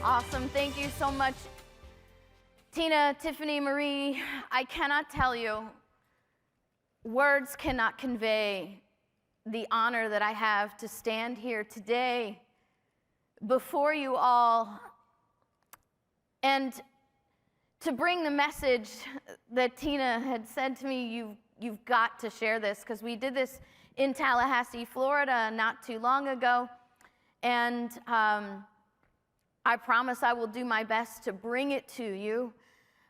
Awesome. Thank you so much, Tina, Tiffany, Marie. I cannot tell you, words cannot convey the honor that I have to stand here today before you all and to bring the message that Tina had said to me, you've got to share this, because we did this in Tallahassee, Florida not too long ago, and I promise I will do my best to bring it to you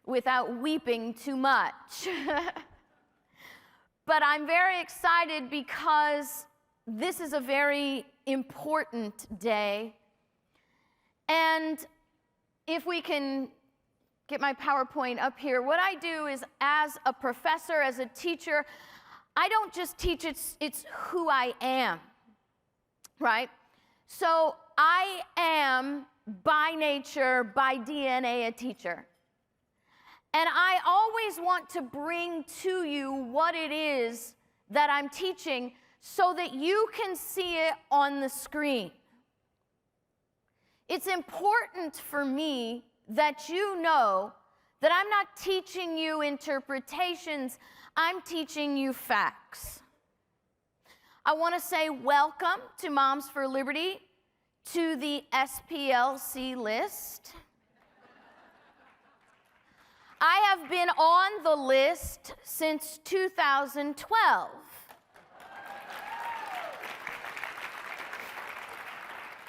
without weeping too much. But I'm very excited because this is a very important day. And if we can get my PowerPoint up here, what I do is, as a professor, as a teacher, I don't just teach, it's who I am, right? So I am by nature, by DNA, a teacher. And I always want to bring to you what it is that I'm teaching so that you can see it on the screen. It's important for me that you know that I'm not teaching you interpretations, I'm teaching you facts. I want to say welcome to Moms for Liberty, to the SPLC list. I have been on the list since 2012.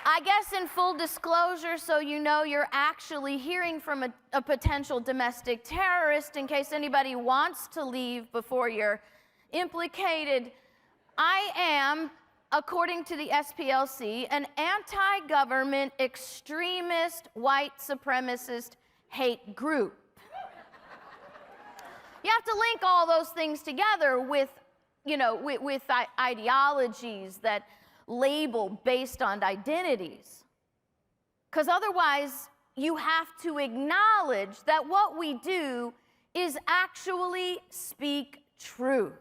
I guess in full disclosure, so you know you're actually hearing from a potential domestic terrorist, in case anybody wants to leave before you're implicated, I am, according to the SPLC, an anti-government, extremist, white supremacist hate group. You have to link all those things together with, with ideologies that label based on identities. Because otherwise, you have to acknowledge that what we do is actually speak truth.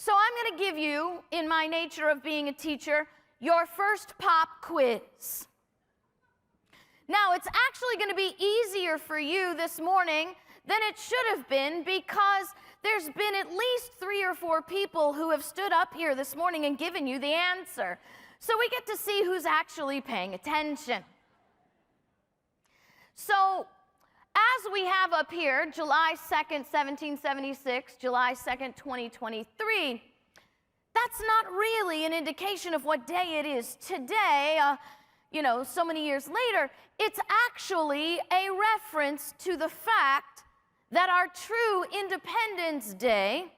So I'm going to give you, in my nature of being a teacher, your first pop quiz. Now, it's actually going to be easier for you this morning than it should have been, because there's been at least 3 or 4 people who have stood up here this morning and given you the answer. So we get to see who's actually paying attention. So, as we have up here, July 2nd, 1776, July 2nd, 2023, that's not really an indication of what day it is today. So many years later, it's actually a reference to the fact that our true Independence Day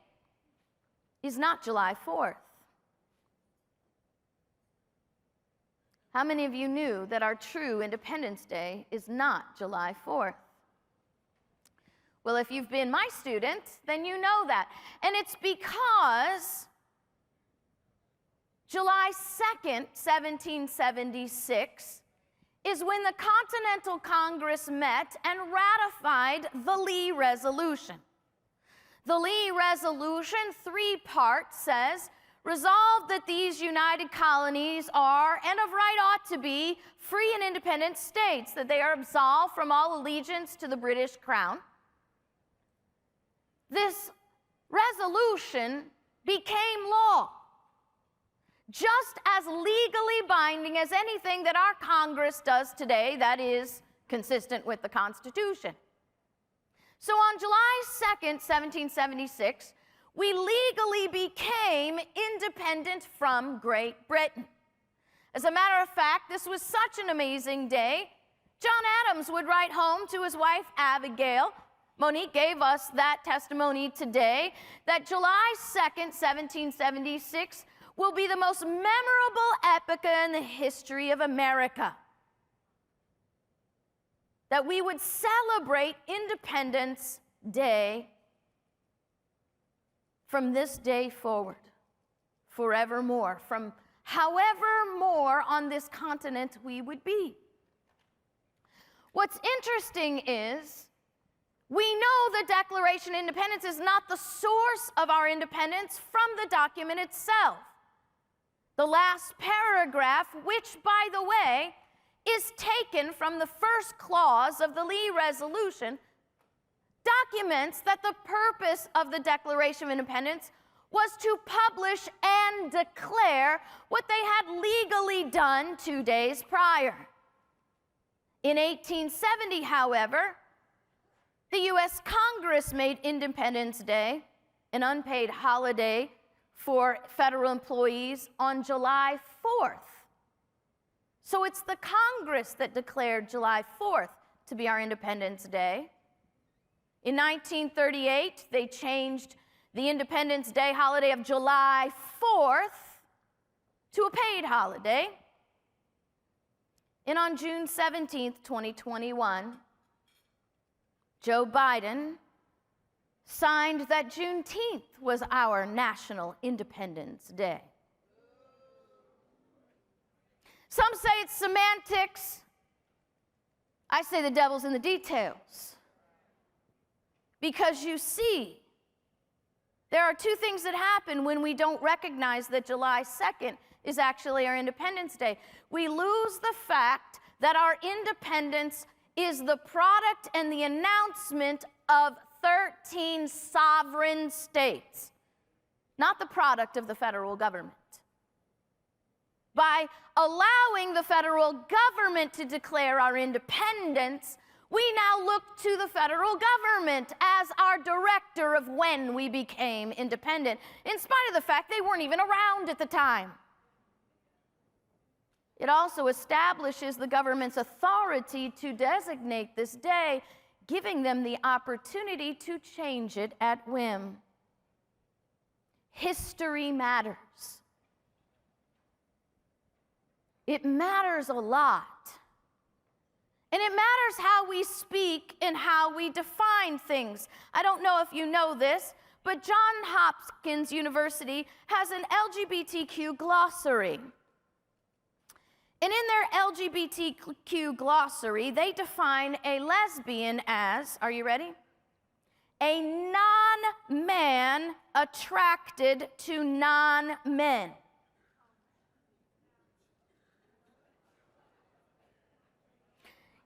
is not July 4th. How many of you knew that our true Independence Day is not July 4th? Well, if you've been my student, then you know that. And it's because July 2nd, 1776, is when the Continental Congress met and ratified the Lee Resolution. The Lee Resolution, 3 parts, says, resolved that these united colonies are, and of right ought to be, free and independent states, that they are absolved from all allegiance to the British Crown. This resolution became law, just as legally binding as anything that our Congress does today that is consistent with the Constitution. So on July 2nd, 1776, we legally became independent from Great Britain. As a matter of fact, this was such an amazing day, John Adams would write home to his wife Abigail. Monique gave us that testimony today, that July 2nd, 1776, will be the most memorable epoch in the history of America. That we would celebrate Independence Day from this day forward, forevermore, from however more on this continent we would be. What's interesting is, we know the Declaration of Independence is not the source of our independence from the document itself. The last paragraph, which, by the way, is taken from the first clause of the Lee Resolution, documents that the purpose of the Declaration of Independence was to publish and declare what they had legally done 2 days prior. In 1870, however, the U.S. Congress made Independence Day an unpaid holiday for federal employees on July 4th. So it's the Congress that declared July 4th to be our Independence Day. In 1938, they changed the Independence Day holiday of July 4th to a paid holiday. And on June 17th, 2021, Joe Biden signed that Juneteenth was our National Independence Day. Some say it's semantics. I say the devil's in the details. Because you see, there are two things that happen when we don't recognize that July 2nd is actually our Independence Day. We lose the fact that our independence is the product and the announcement of 13 sovereign states, not the product of the federal government. By allowing the federal government to declare our independence, we now look to the federal government as our director of when we became independent, in spite of the fact they weren't even around at the time. It also establishes the government's authority to designate this day, giving them the opportunity to change it at whim. History matters. It matters a lot. And it matters how we speak and how we define things. I don't know if you know this, but Johns Hopkins University has an LGBTQ glossary. And in their LGBTQ glossary, they define a lesbian as, are you ready? A non-man attracted to non-men.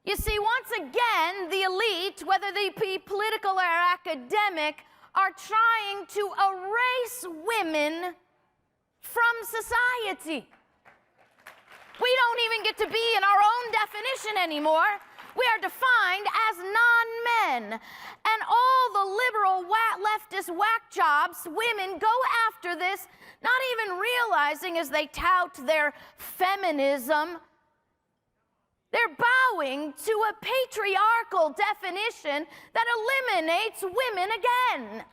You see, once again, the elite, whether they be political or academic, are trying to erase women from society. We don't even get to be in our own definition anymore. We are defined as non-men. And all the liberal leftist whack jobs, women go after this, not even realizing as they tout their feminism, they're bowing to a patriarchal definition that eliminates women again.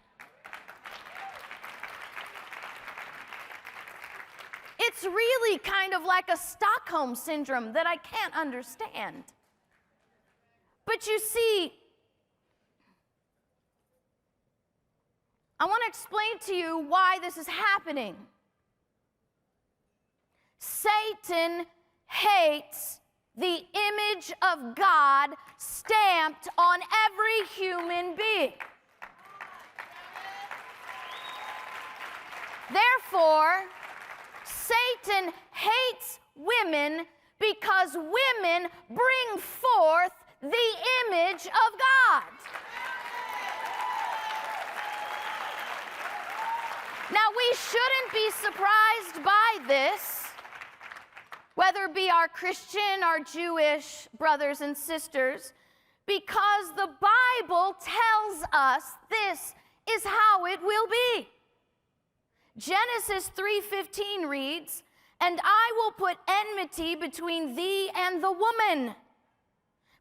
It's really kind of like a Stockholm syndrome that I can't understand. But you see, I want to explain to you why this is happening. Satan hates the image of God stamped on every human being. Therefore, Satan hates women because women bring forth the image of God. Now, we shouldn't be surprised by this, whether it be our Christian or Jewish brothers and sisters, because the Bible tells us this is how it will be. Genesis 3:15 reads, "And I will put enmity between thee and the woman.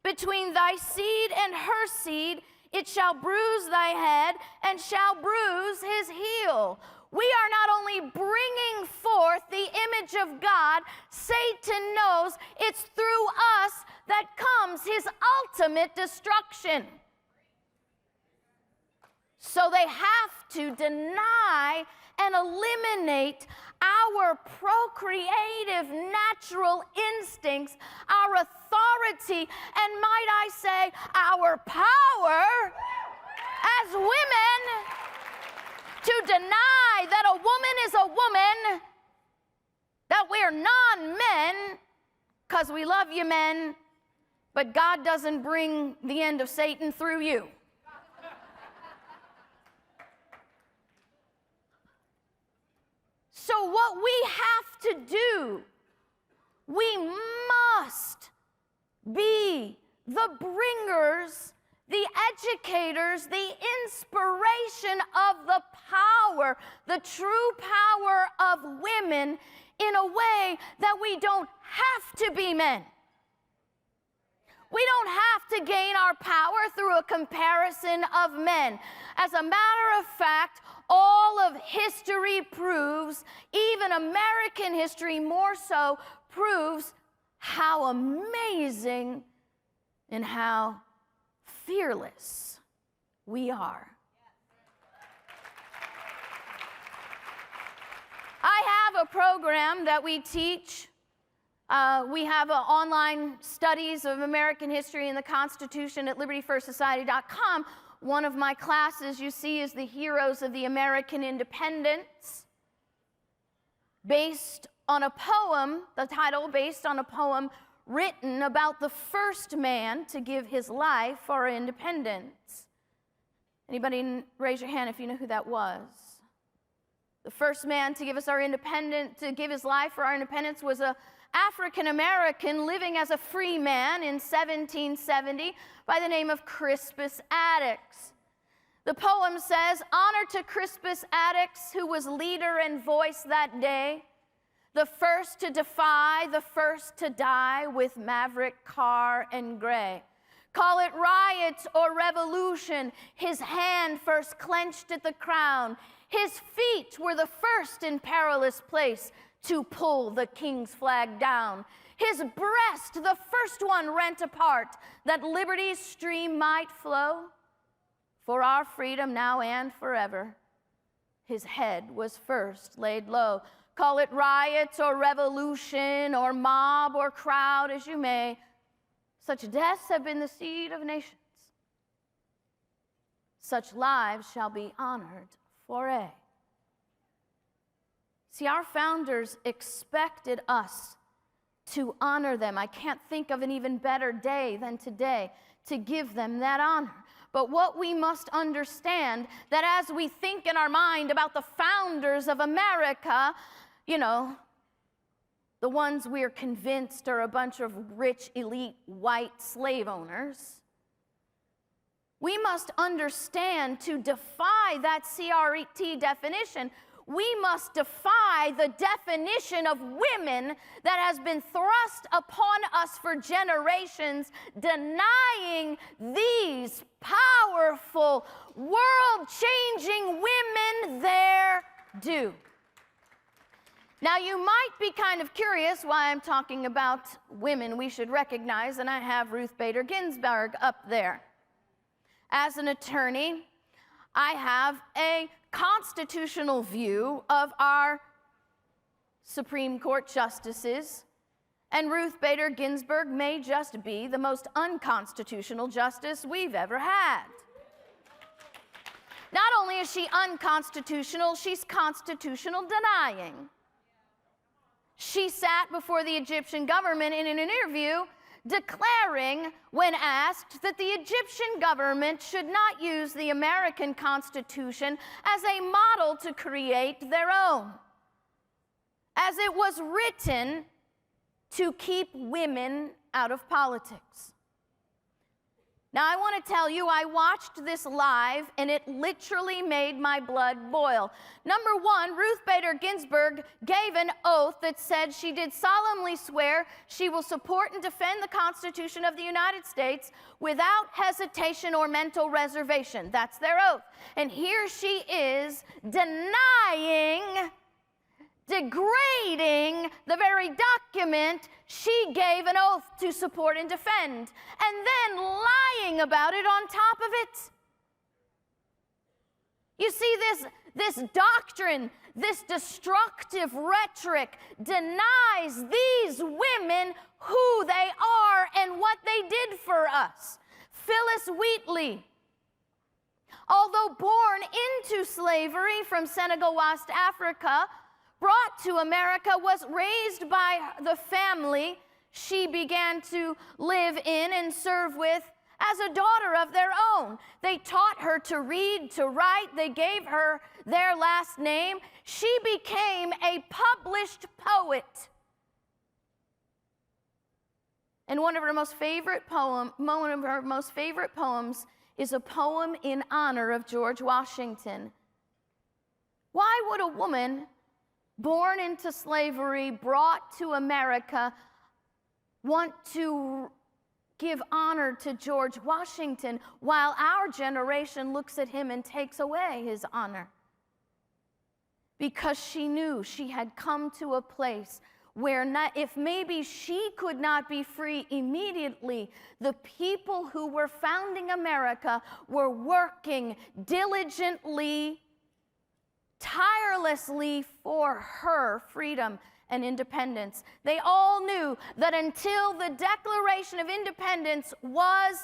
Between thy seed and her seed, it shall bruise thy head and shall bruise his heel." We are not only bringing forth the image of God, Satan knows it's through us that comes his ultimate destruction. So they have to deny and eliminate our procreative natural instincts, our authority, and might I say, our power as women to deny that a woman is a woman that we're non-men because we love you men, but God doesn't bring the end of Satan through you. So what we have to do, we must be the bringers, the educators, the inspiration of the power, the true power of women in a way that we don't have to be men. We don't have to gain our power through a comparison of men. As a matter of fact, all of history proves, even American history more so, proves how amazing and how fearless we are. I have a program that we teach. We have online studies of American history and the Constitution at libertyfirstsociety.com. One of my classes, you see, is the Heroes of the American Independence, based on a poem, the title based on a poem written about the first man to give his life for our independence. Anybody raise your hand if you know who that was? The first man to give us our independence, to give his life for our independence, was a African American living as a free man in 1770 by the name of Crispus Attucks. The poem says, "Honor to Crispus Attucks, who was leader and voice that day, the first to defy, the first to die with Maverick, Carr, and Gray. Call it riot or revolution, his hand first clenched at the crown. His feet were the first in perilous place to pull the king's flag down. His breast the first one rent apart, that liberty's stream might flow. For our freedom now and forever, his head was first laid low." Call it riots or revolution or mob or crowd as you may, such deaths have been the seed of nations. Such lives shall be honored forever. See, our founders expected us to honor them. I can't think of an even better day than today to give them that honor. But what we must understand, that as we think in our mind about the founders of America, you know, the ones we're convinced are a bunch of rich, elite, white slave owners, we must understand, to defy that CRT definition, we must defy the definition of women that has been thrust upon us for generations, denying these powerful, world-changing women their due. Now, you might be kind of curious why I'm talking about women we should recognize, and I have Ruth Bader Ginsburg up there. As an attorney, I have a constitutional view of our Supreme Court justices, and Ruth Bader Ginsburg may just be the most unconstitutional justice we've ever had. Not only is she unconstitutional, she's constitutional denying. She sat before the Egyptian government in an interview declaring, when asked, that the Egyptian government should not use the American Constitution as a model to create their own, as it was written to keep women out of politics. Now, I want to tell you, I watched this live, and it literally made my blood boil. Number one, Ruth Bader Ginsburg gave an oath that said she did solemnly swear she will support and defend the Constitution of the United States without hesitation or mental reservation. That's their oath. And here she is denying, degrading the very document she gave an oath to support and defend, and then lying about it on top of it. You see, this doctrine, this destructive rhetoric denies these women who they are and what they did for us. Phyllis Wheatley, although born into slavery from Senegal, West Africa, brought to America was raised by the family she began to live in and serve with as a daughter of their own. They taught her to read, to write. They gave her their last name. She became a published poet. And one of her most favorite poems is a poem in honor of George Washington. Why would a woman born into slavery, brought to America, want to give honor to George Washington while our generation looks at him and takes away his honor? Because she knew she had come to a place where if maybe she could not be free immediately, the people who were founding America were working diligently, tirelessly for her freedom and independence. They all knew that until the Declaration of Independence was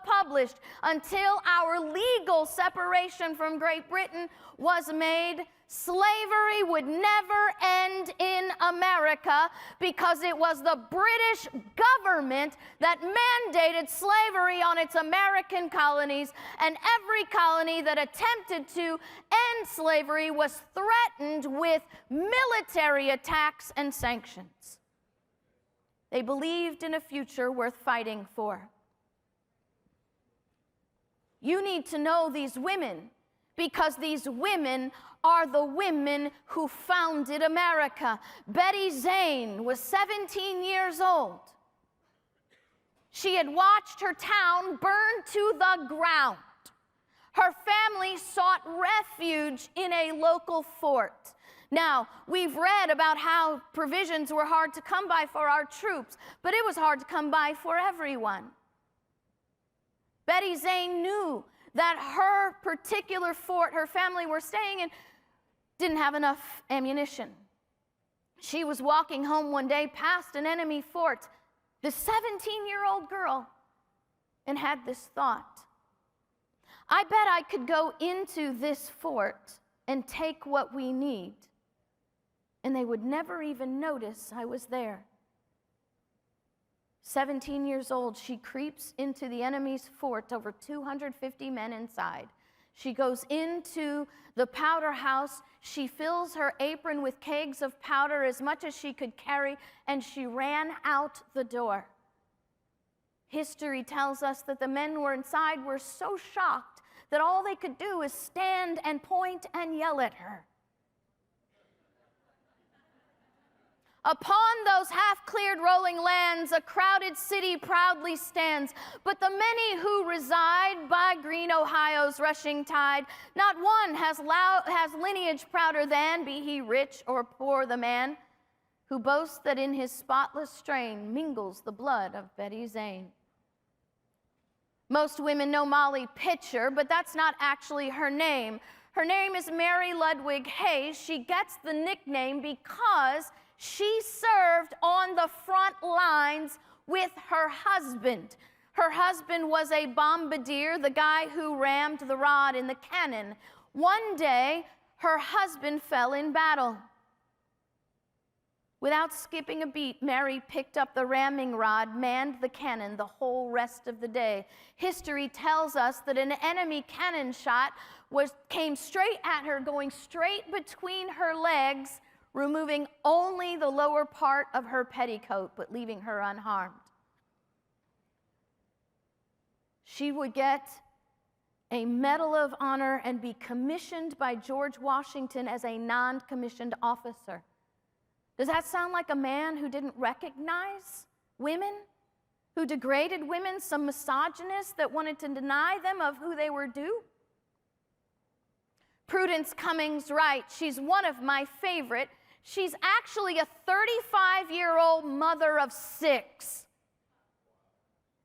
published, until our legal separation from Great Britain was made, slavery would never end in America, because it was the British government that mandated slavery on its American colonies, and every colony that attempted to end slavery was threatened with military attacks and sanctions. They believed in a future worth fighting for. You need to know these women, because these women are the women who founded America. Betty Zane was 17 years old. She had watched her town burn to the ground. Her family sought refuge in a local fort. Now, we've read about how provisions were hard to come by for our troops, but it was hard to come by for everyone. Betty Zane knew that her particular fort her family were staying in didn't have enough ammunition. She was walking home one day past an enemy fort, this 17-year-old girl, and had this thought: I bet I could go into this fort and take what we need, and they would never even notice I was there. 17 years old, she creeps into the enemy's fort, over 250 men inside. She goes into the powder house. She fills her apron with kegs of powder, as much as she could carry, and she ran out the door. History tells us that the men who were inside were so shocked that all they could do is stand and point and yell at her. Upon those half-cleared rolling lands, a crowded city proudly stands. But the many who reside by green Ohio's rushing tide, not one has lineage prouder than, be he rich or poor, the man who boasts that in his spotless strain mingles the blood of Betty Zane. Most women know Molly Pitcher, but that's not actually her name. Her name is Mary Ludwig Hayes. She gets the nickname because she served on the front lines with her husband. Her husband was a bombardier, the guy who rammed the rod in the cannon. One day, her husband fell in battle. Without skipping a beat, Mary picked up the ramming rod, manned the cannon the whole rest of the day. History tells us that an enemy cannon shot came straight at her, going straight between her legs, removing only the lower part of her petticoat, but leaving her unharmed. She would get a Medal of Honor and be commissioned by George Washington as a non-commissioned officer. Does that sound like a man who didn't recognize women, who degraded women, some misogynist that wanted to deny them of who they were due? Prudence Cummings Wright, she's one of my favorite. She's actually a 35-year-old mother of 6.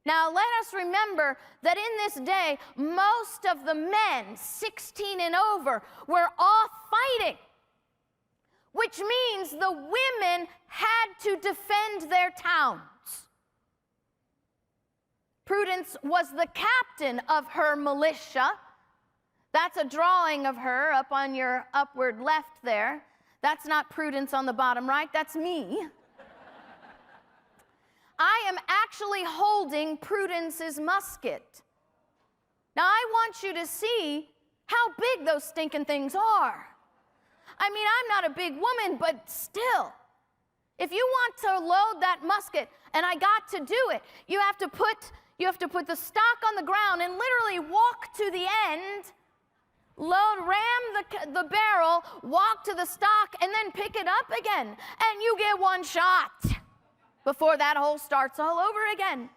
Now, let us remember that in this day, most of the men, 16 and over, were off fighting, which means the women had to defend their towns. Prudence was the captain of her militia. That's a drawing of her up on your upward left there. That's not Prudence on the bottom right, that's me. I am actually holding Prudence's musket. Now, I want you to see how big those stinking things are. I mean, I'm not a big woman, but still, if you want to load that musket, and I got to do it, you have to put the stock on the ground and literally walk to the end, ram the barrel, walk to the stock, and then pick it up again. And you get one shot before that hole starts all over again.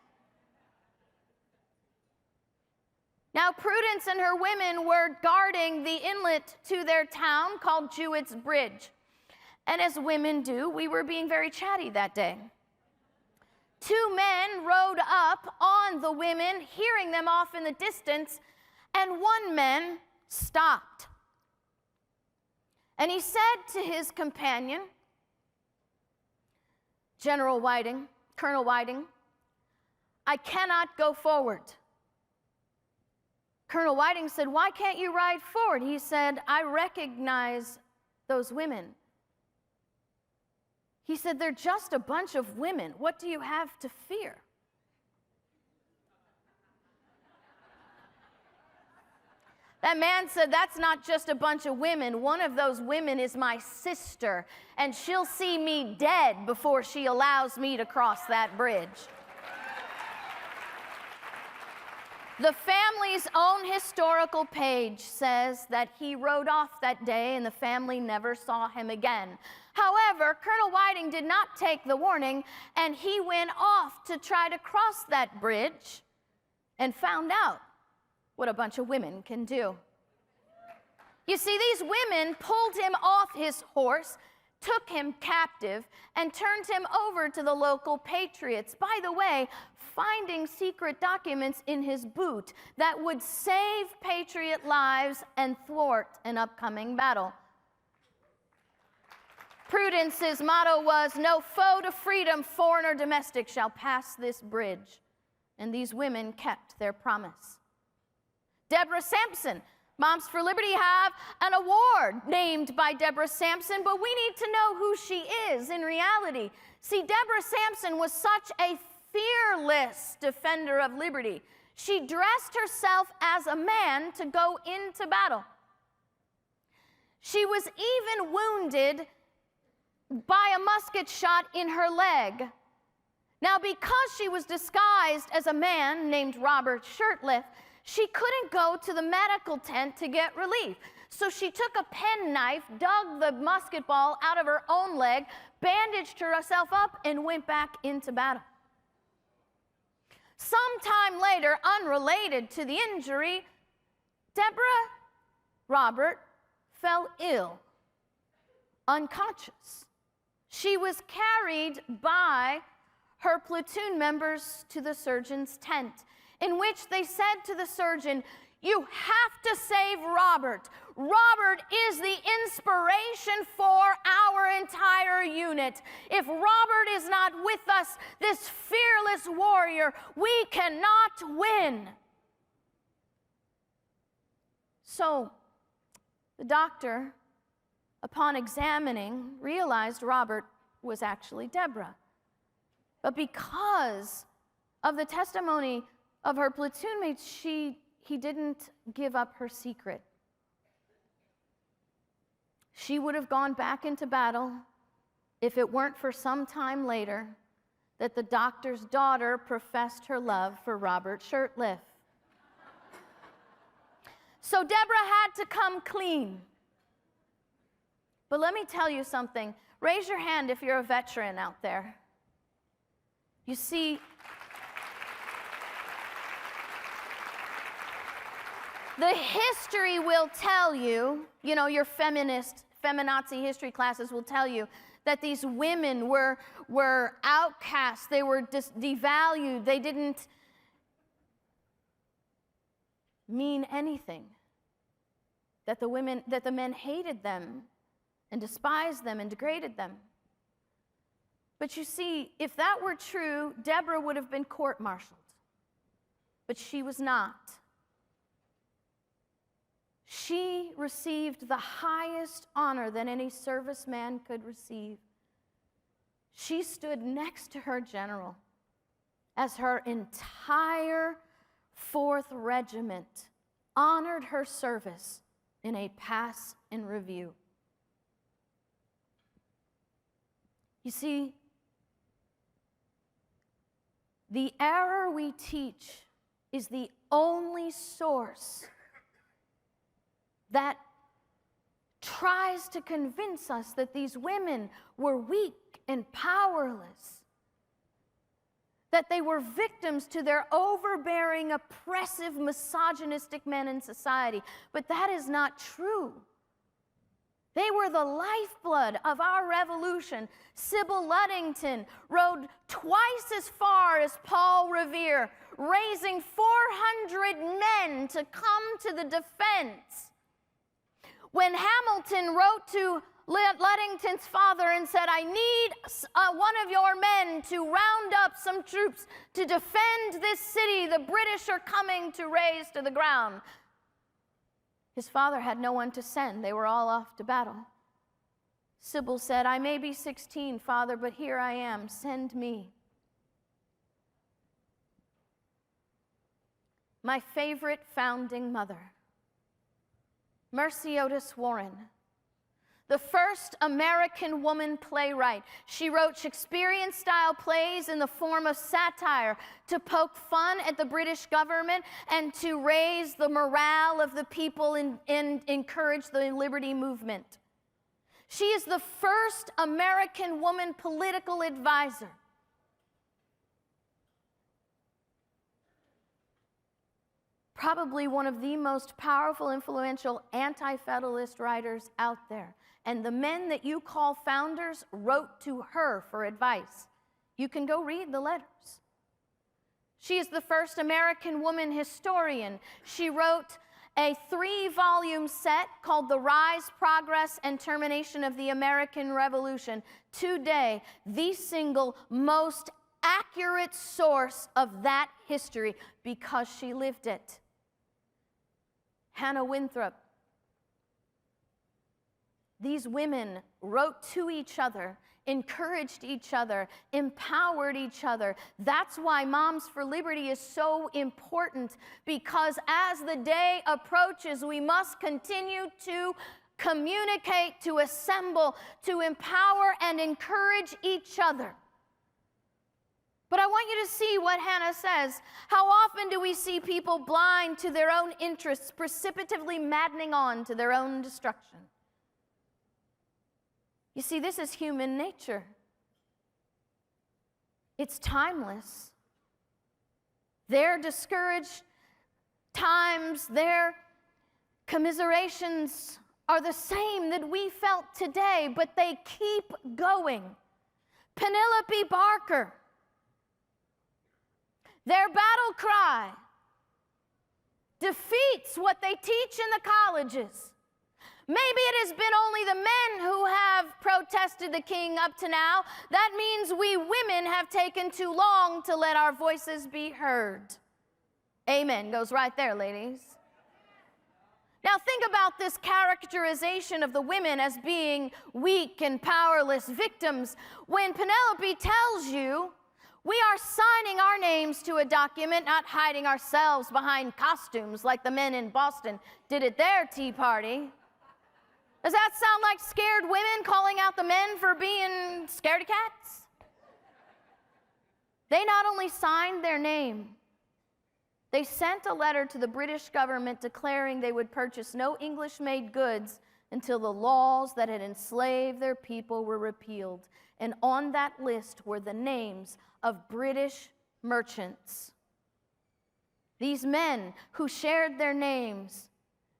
Now, Prudence and her women were guarding the inlet to their town called Jewett's Bridge. And as women do, we were being very chatty that day. Two men rode up on the women, hearing them off in the distance, and one man stopped. And he said to his companion, Colonel Whiting, I cannot go forward. Colonel Whiting said, why can't you ride forward? He said, I recognize those women. He said, they're just a bunch of women. What do you have to fear? That man said, that's not just a bunch of women. One of those women is my sister, and she'll see me dead before she allows me to cross that bridge. The family's own historical page says that he rode off that day and the family never saw him again. However, Colonel Whiting did not take the warning, and he went off to try to cross that bridge and found out what a bunch of women can do. You see, these women pulled him off his horse, took him captive, and turned him over to the local patriots. By the way, finding secret documents in his boot that would save patriot lives and thwart an upcoming battle. Prudence's motto was, no foe to freedom, foreign or domestic, shall pass this bridge. And these women kept their promise. Deborah Sampson, Moms for Liberty have an award named by Deborah Sampson, but we need to know who she is in reality. See, Deborah Sampson was such a fearless defender of liberty. She dressed herself as a man to go into battle. She was even wounded by a musket shot in her leg. Now, because she was disguised as a man named Robert Shirtliff, she couldn't go to the medical tent to get relief. So she took a penknife, dug the musket ball out of her own leg, bandaged herself up, and went back into battle. Sometime later, unrelated to the injury, Deborah Robert fell ill, unconscious. She was carried by her platoon members to the surgeon's tent, in which they said to the surgeon, you have to save Robert. Robert is the inspiration for our entire unit. If Robert is not with us, this fearless warrior, we cannot win. So the doctor, upon examining, realized Robert was actually Deborah. But because of the testimony of her platoon mates, he didn't give up her secret. She would have gone back into battle if it weren't for some time later that the doctor's daughter professed her love for Robert Shirtliff. So Deborah had to come clean. But let me tell you something. Raise your hand if you're a veteran out there. You see, the history will tell you, your feminazi history classes will tell you that these women were outcasts, they were devalued, they didn't mean anything. That the men hated them and despised them and degraded them. But you see, if that were true, Deborah would have been court-martialed. But she was not. She received the highest honor that any serviceman could receive. She stood next to her general as her entire 4th Regiment honored her service in a pass and review. You see, the error we teach is the only source that tries to convince us that these women were weak and powerless, that they were victims to their overbearing, oppressive, misogynistic men in society. But that is not true. They were the lifeblood of our revolution. Sybil Ludington rode twice as far as Paul Revere, raising 400 men to come to the defense. When Hamilton wrote to Ludington's father and said, I need one of your men to round up some troops to defend this city the British are coming to raze to the ground. His father had no one to send. They were all off to battle. Sybil said, I may be 16, Father, but here I am. Send me. My favorite founding mother, Mercy Otis Warren, the first American woman playwright. She wrote Shakespearean-style plays in the form of satire to poke fun at the British government and to raise the morale of the people and encourage the liberty movement. She is the first American woman political advisor. Probably one of the most powerful, influential anti-federalist writers out there. And the men that you call founders wrote to her for advice. You can go read the letters. She is the first American woman historian. She wrote a 3-volume set called The Rise, Progress, and Termination of the American Revolution. Today, the single most accurate source of that history because she lived it. Hannah Winthrop. These women wrote to each other, encouraged each other, empowered each other. That's why Moms for Liberty is so important, because as the day approaches, we must continue to communicate, to assemble, to empower and encourage each other. But I want you to see what Hannah says. How often do we see people blind to their own interests, precipitatively maddening on to their own destruction? You see, this is human nature. It's timeless. Their discouraged times, their commiserations are the same that we felt today, but they keep going. Penelope Barker, their battle cry defeats what they teach in the colleges. Maybe it has been only the men who have protested the king up to now. That means we women have taken too long to let our voices be heard. Amen. Goes right there, ladies. Now think about this characterization of the women as being weak and powerless victims. When Penelope tells you, we are signing our names to a document, not hiding ourselves behind costumes like the men in Boston did at their tea party. Does that sound like scared women calling out the men for being scaredy cats? They not only signed their name, they sent a letter to the British government declaring they would purchase no English-made goods until the laws that had enslaved their people were repealed. And on that list were the names of British merchants. These men who shared their names,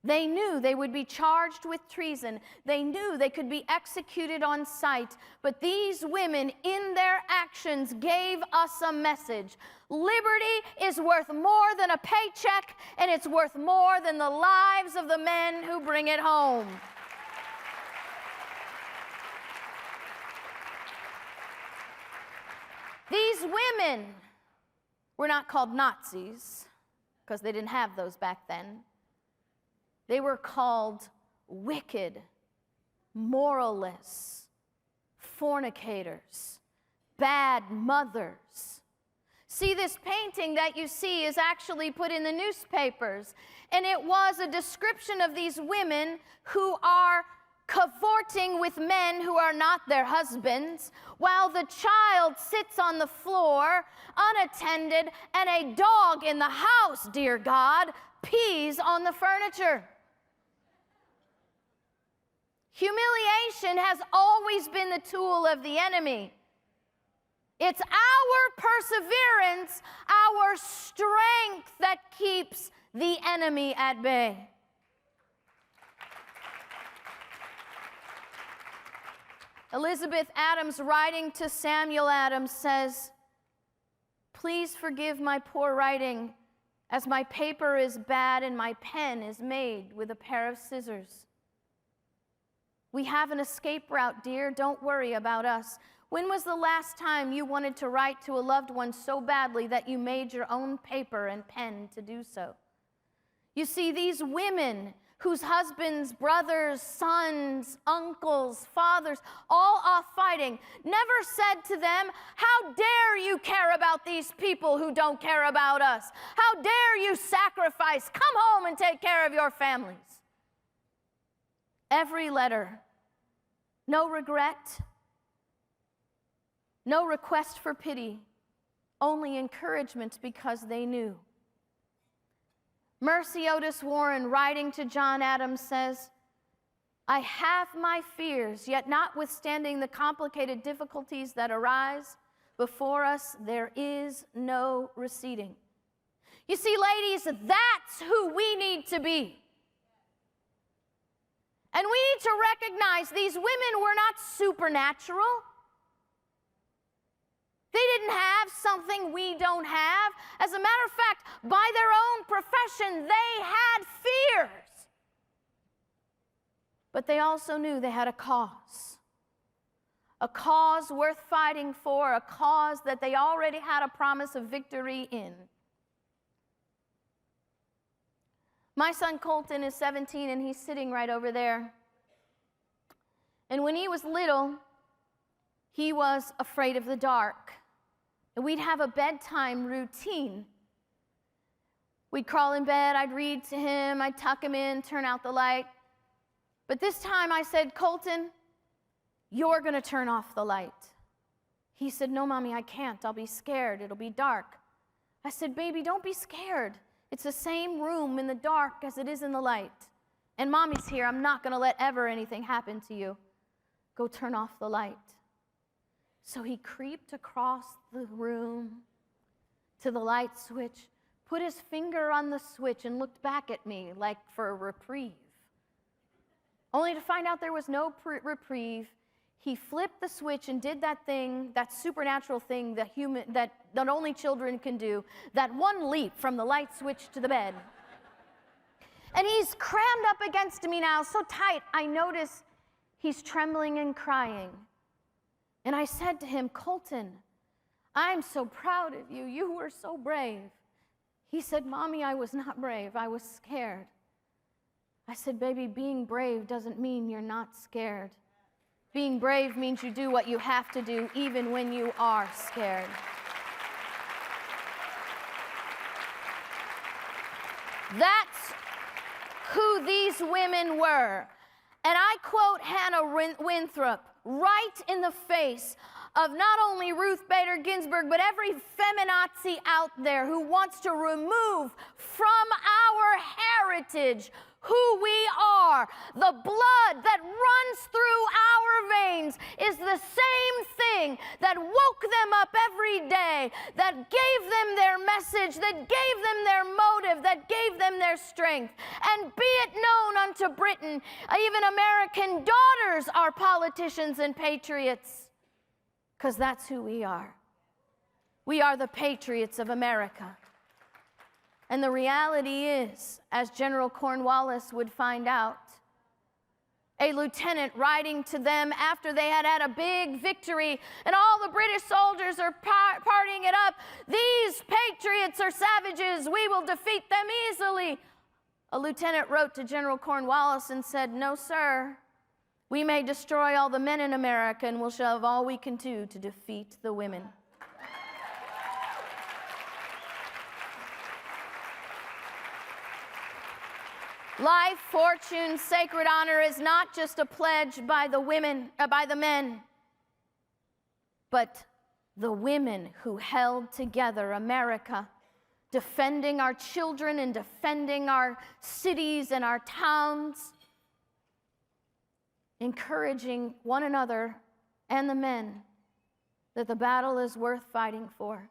they knew they would be charged with treason. They knew they could be executed on sight. But these women, in their actions, gave us a message. Liberty is worth more than a paycheck, and it's worth more than the lives of the men who bring it home. These women were not called Nazis, because they didn't have those back then. They were called wicked, moralless, fornicators, bad mothers. See, this painting that you see is actually put in the newspapers, and it was a description of these women who are cavorting with men who are not their husbands, while the child sits on the floor unattended, and a dog in the house, dear God, pees on the furniture. Humiliation has always been the tool of the enemy. It's our perseverance, our strength that keeps the enemy at bay. Elizabeth Adams, writing to Samuel Adams, says, "Please forgive my poor writing, as my paper is bad and my pen is made with a pair of scissors. We have an escape route, dear. Don't worry about us. When was the last time you wanted to write to a loved one so badly that you made your own paper and pen to do so?" You see, these women whose husbands, brothers, sons, uncles, fathers, all off fighting, never said to them, "How dare you care about these people who don't care about us? How dare you sacrifice? Come home and take care of your families." Every letter, no regret, no request for pity, only encouragement because they knew. Mercy Otis Warren, writing to John Adams, says, "I have my fears, yet notwithstanding the complicated difficulties that arise before us, there is no receding." You see, ladies, that's who we need to be. And we need to recognize these women were not supernatural. They didn't have something we don't have. As a matter of fact, by their own profession, they had fears. But they also knew they had a cause worth fighting for, a cause that they already had a promise of victory in. My son Colton is 17, and he's sitting right over there. And when he was little, he was afraid of the dark. And we'd have a bedtime routine. We'd crawl in bed, I'd read to him, I'd tuck him in, turn out the light. But this time I said, "Colton, you're going to turn off the light." He said, "No, Mommy, I can't. I'll be scared. It'll be dark." I said, "Baby, don't be scared. It's the same room in the dark as it is in the light. And Mommy's here. I'm not going to let ever anything happen to you. Go turn off the light." So he creeped across the room to the light switch, put his finger on the switch, and looked back at me like for a reprieve. Only to find out there was no reprieve. He flipped the switch and did that thing, that supernatural thing that only children can do, that one leap from the light switch to the bed. And he's crammed up against me now, so tight, I notice he's trembling and crying. And I said to him, "Colton, I'm so proud of you. You were so brave." He said, "Mommy, I was not brave. I was scared." I said, "Baby, being brave doesn't mean you're not scared. Being brave means you do what you have to do even when you are scared." That's who these women were. And I quote Hannah Winthrop right in the face of not only Ruth Bader Ginsburg, but every feminazi out there who wants to remove from our heritage who we are. The blood that runs through our veins is the same thing that woke them up every day, that gave them their message, that gave them their motive, that gave them their strength. And be it known unto Britain, even American daughters are politicians and patriots, because that's who we are. We are the patriots of America. And the reality is, as General Cornwallis would find out, a lieutenant writing to them after they had had a big victory and all the British soldiers are partying it up, "These patriots are savages. We will defeat them easily." A lieutenant wrote to General Cornwallis and said, "No, sir. We may destroy all the men in America and we'll shove all we can do to defeat the women." Life, fortune, sacred honor is not just a pledge by the men, but the women who held together America, defending our children and defending our cities and our towns, encouraging one another and the men that the battle is worth fighting for.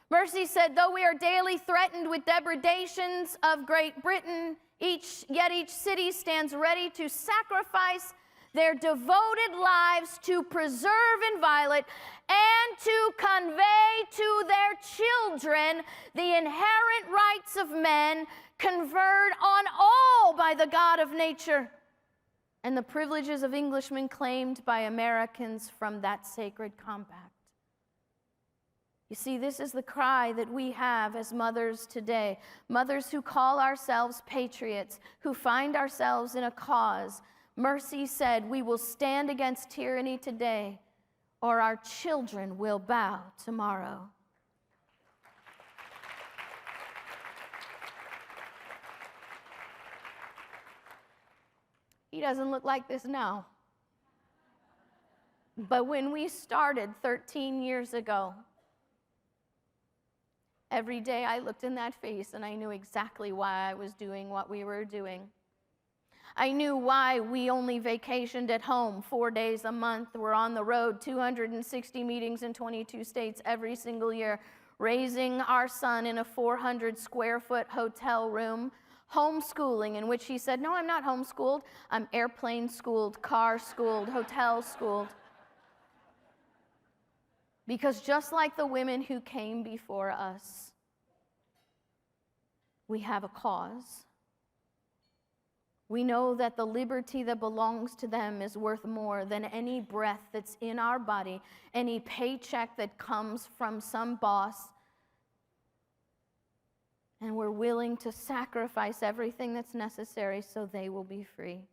Mercy said, "Though we are daily threatened with depredations of Great Britain, yet each city stands ready to sacrifice their devoted lives to preserve inviolate and to convey to their children the inherent rights of men, conferred on all by the God of nature, and the privileges of Englishmen claimed by Americans from that sacred compact." You see, this is the cry that we have as mothers today. Mothers who call ourselves patriots, who find ourselves in a cause. Mercy said, "We will stand against tyranny today, or our children will bow tomorrow." He doesn't look like this now. But when we started 13 years ago, every day I looked in that face and I knew exactly why I was doing what we were doing. I knew why we only vacationed at home 4 days a month. We're on the road, 260 meetings in 22 states every single year, raising our son in a 400 square foot hotel room, homeschooling, in which he said, "No, I'm not homeschooled. I'm airplane schooled, car schooled, hotel schooled." Because just like the women who came before us, we have a cause. We know that the liberty that belongs to them is worth more than any breath that's in our body, any paycheck that comes from some boss. And we're willing to sacrifice everything that's necessary so they will be free.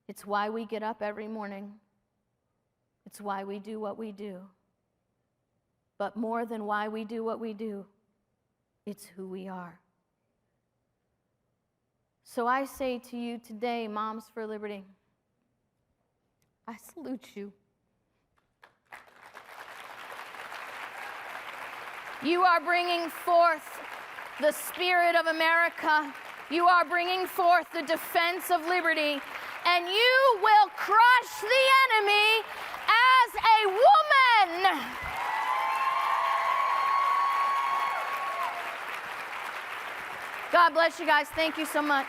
It's why we get up every morning. It's why we do what we do. But more than why we do what we do, it's who we are. So I say to you today, Moms for Liberty, I salute you. You are bringing forth the spirit of America. You are bringing forth the defense of liberty, and you will crush the enemy as a woman. God bless you guys. Thank you so much.